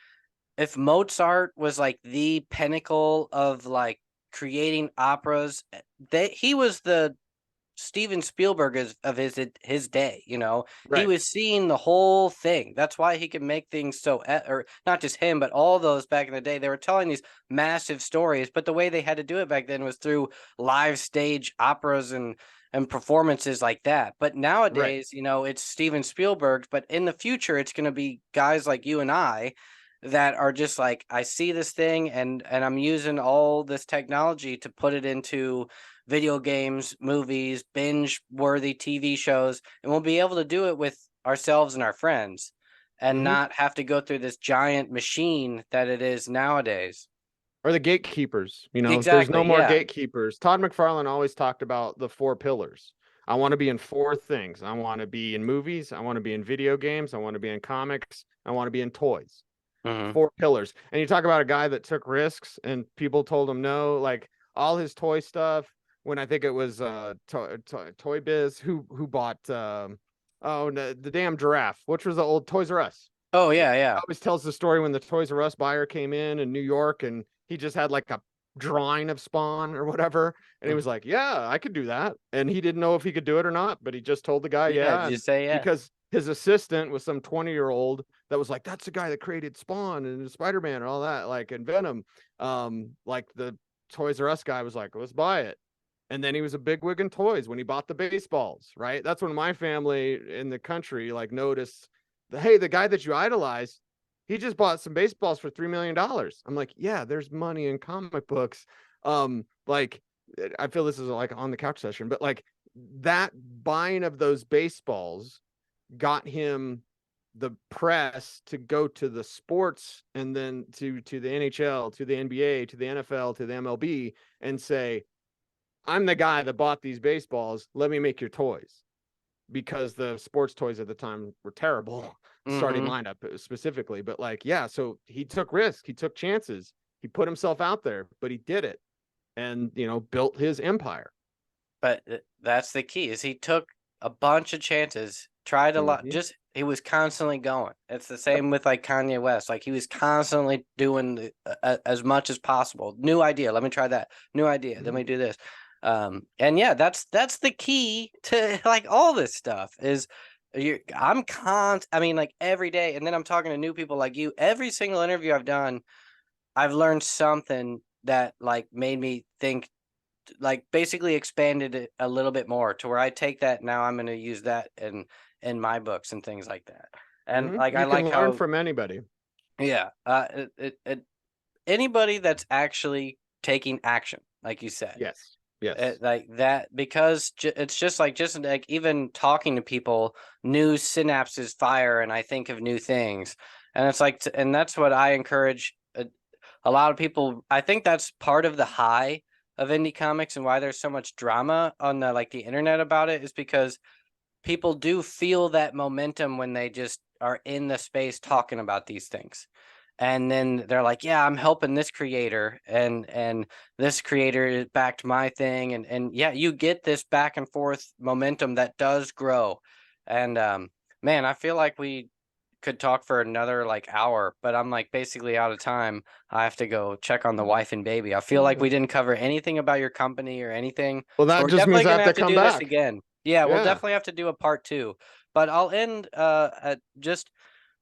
if Mozart was like the pinnacle of like creating operas, that he was the Steven Spielberg is of his day, you know. He Right. was seeing the whole thing. That's why he could make things so or not just him, but all those back in the day. They were telling these massive stories, but the way they had to do it back then was through live stage operas and performances like that. But Right. nowadays, it's Steven Spielberg, but in the future it's going to be guys like you and I that are just like, I see this thing and I'm using all this technology to put it into video games, movies, binge worthy TV shows, and we'll be able to do it with ourselves and our friends and Hmm. not have to go through this giant machine that it is nowadays. Or the gatekeepers. There's no Exactly. more Yeah. gatekeepers. Todd McFarlane always talked about the four pillars. I want to be in four things. I want to be in movies. I want to be in video games. I want to be in comics. I want to be in toys. Hmm. Four pillars. And you talk about a guy that took risks and people told him no, like all his toy stuff. When I think it was Toy Biz who bought oh no, the damn giraffe, which was the old Toys R Us. Oh He yeah, yeah. always tells the story when the Toys R Us buyer came in New York and he just had like a drawing of Spawn or whatever. And he was Mhm. like, yeah, I could do that. And he didn't know if he could do it or not, but he just told the guy, Yeah, yeah. just And say yes. because his assistant was some 20-year-old that was like, that's the guy that created Spawn and Spider-Man and all that, like, and Venom. Like the Toys R Us guy was like, let's buy it. And then he was a bigwig in toys when he bought the baseballs, right? That's when my family in the country like noticed the, hey, the guy that you idolize, he just bought some baseballs for $3 million. I'm like, yeah, there's money in comic books. Like I feel this is like on the couch session, but like that buying of those baseballs got him the press to go to the sports and then to the NHL, to the NBA, to the NFL, to the MLB and say, I'm the guy that bought these baseballs. Let me make your toys, because the sports toys at the time were terrible, starting Hmm. lineup specifically. But like, yeah, so he took risks, he took chances, he put himself out there, but he did it and, built his empire. But that's the key is he took a bunch of chances tried a lot. Just he was constantly going. It's the same with like Kanye West. Like he was constantly doing as much as possible. New idea. Let me try that. New idea. Let me do this. And yeah, that's the key to like all this stuff is I mean, like every day, and then I'm talking to new people like you. Every single interview I've done, I've learned something that like made me think, like basically expanded it a little bit more to where I take that now I'm going to use that in my books and things like that. And like You I can like learn how from anybody. yeah, anybody that's actually taking action, like you said. Yes. Yes. Like that, because it's just like even talking to people, new synapses fire and I think of new things. And it's like, and that's what I encourage a lot of people. I think that's part of the high of indie comics and why there's so much drama on the like the internet about it, is because people do feel that momentum when they just are in the space talking about these things. And then they're like, yeah, I'm helping this creator and this creator backed my thing. And yeah, you get this back and forth momentum that does grow. And man, I feel like we could talk for another like hour, but I'm like basically out of time. I have to go check on the wife and baby. I feel like we didn't cover anything about your company or anything. Well, So that we're just definitely means I gonna have to have to come do this back. again. Yeah, we'll Yeah. definitely have to do a part 2. But I'll end at just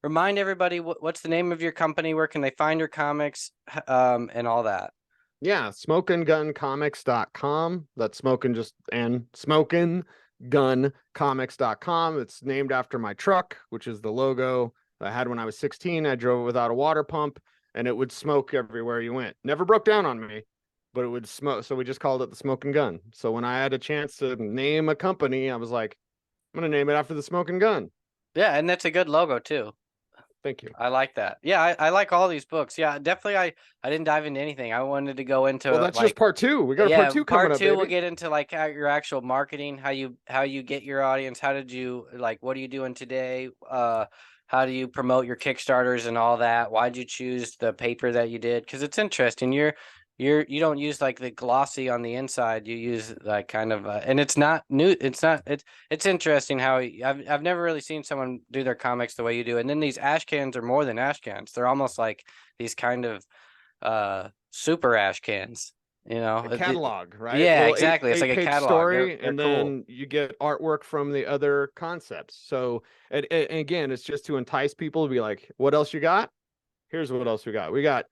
remind everybody what's the name of your company, where can they find your comics, and all that. Yeah, smokinguncomics.com. That's smoking just and smokinguncomics.com. It's named after my truck, which is the logo I had when I was 16. I drove it without a water pump and it would smoke everywhere you went. Never broke down on me, but it would smoke. So we just called it the Smokin Gun. So when I had a chance to name a company, I was like, I'm going to name it after the Smokin Gun. Yeah, and that's a good logo too. Thank you. I like that. Yeah, I like all these books. Yeah, definitely. I didn't dive into anything. I wanted to go Well, into that's just like, part 2. We got a part yeah, 2 coming part up, 2 we'll baby. get into like your actual marketing, how you get your audience, how did you like, what are you doing today? How do you promote your Kickstarters and all that? Why'd you choose the paper that you did? Because it's interesting. You don't use like the glossy on the inside. You use like kind of and it's not new. It's interesting how I've never really seen someone do their comics the way you do. And then these ash cans are more than ash cans. They're almost like these kind of super ash cans, you know. A catalog, right? Yeah, Little exactly. It's like a eight-page catalog. story, They're and cool. then you get artwork from the other concepts. So, and again, it's just to entice people to be like, "What else you got? Here's what else we got. We got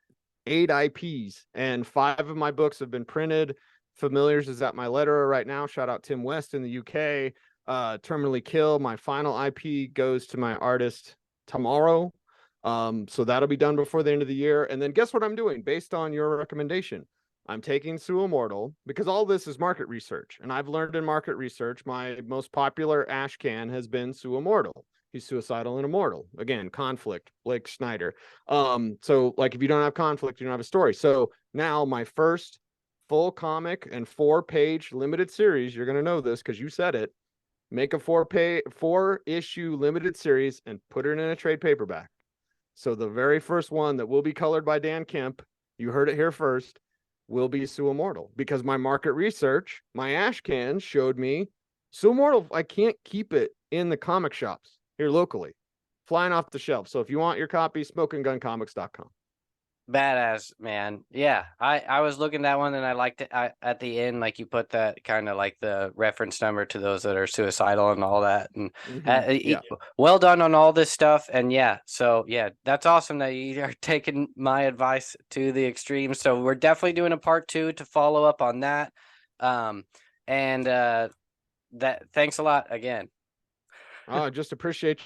8 IPs, and 5 of my books have been printed. Familiars is at my letterer right now. Shout out Tim West in the UK. Terminally Kill, my final IP, goes to my artist tomorrow. So that'll be done before the end of the year. And then guess what I'm doing based on your recommendation? I'm taking Sue Immortal because all this is market research. And I've learned in market research, my most popular ash can has been Sue Immortal. He's suicidal and immortal. Again, conflict, Blake Snyder. So like if you don't have conflict, you don't have a story. So now my first full comic and 4-page limited series, you're gonna know this because you said it. Make a 4-issue limited series and put it in a trade paperback. So the very first one that will be colored by Dan Kemp, you heard it here first, will be Sue Immortal, because my market research, my ash cans showed me Sue Immortal, I can't keep it in the comic shops here locally, flying off the shelf. So if you want your copy, smokinguncomics.com. Badass, man. Yeah, I was looking at that one and I liked it. At the end, like you put that kind of like the reference number to those that are suicidal and all that. And Yeah. well done on all this stuff. And yeah, so yeah, that's awesome that you are taking my advice to the extreme. So we're definitely doing a part 2 to follow up on that. And that thanks a lot again. I just appreciate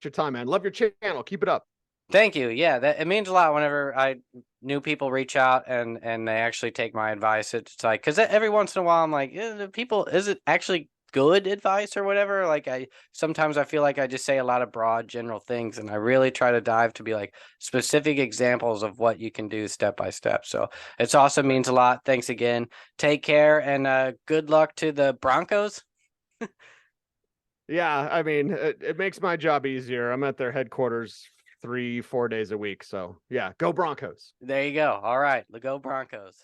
your time, man. Love your channel. Keep it up. Thank you. Yeah, that it means a lot whenever new people reach out and they actually take my advice. It's like, because every once in a while I'm like, is it actually good advice or whatever? Like sometimes I feel like I just say a lot of broad general things, and I really try to dive to be like specific examples of what you can do step by step. So it's awesome, means a lot. Thanks again. Take care, and good luck to the Broncos. Yeah, I mean, it makes my job easier. I'm at their headquarters 3-4 days a week. So yeah, go Broncos. There you go. All right, go Broncos.